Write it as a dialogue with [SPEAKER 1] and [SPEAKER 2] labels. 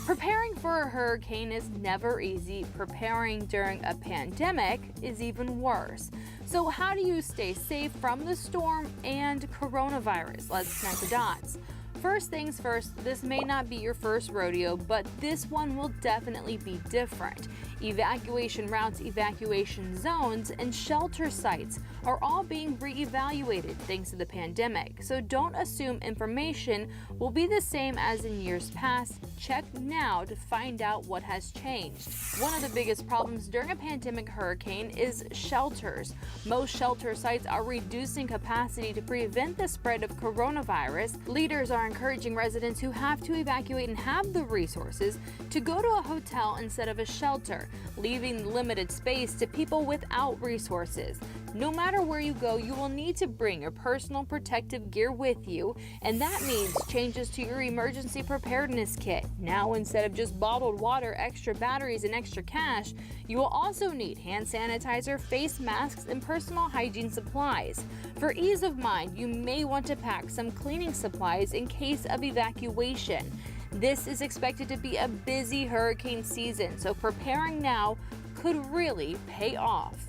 [SPEAKER 1] Preparing for a hurricane is never easy. Preparing during a pandemic is even worse. So how do you stay safe from the storm and coronavirus? Let's connect the dots. First things first, this may not be your first rodeo, but this one will definitely be different. Evacuation routes, evacuation zones, and shelter sites are all being reevaluated thanks to the pandemic. So don't assume information will be the same as in years past. Check now to find out what has changed. One of the biggest problems during a pandemic hurricane is shelters. Most shelter sites are reducing capacity to prevent the spread of coronavirus. Leaders are encouraging residents who have to evacuate and have the resources to go to a hotel instead of a shelter, leaving limited space to people without resources. No matter where you go, you will need to bring your personal protective gear with you, and that means changes to your emergency preparedness kit. Now, instead of just bottled water, extra batteries, and extra cash, you will also need hand sanitizer, face masks, and personal hygiene supplies. For ease of mind, you may want to pack some cleaning supplies in case of evacuation. This is expected to be a busy hurricane season, so preparing now could really pay off.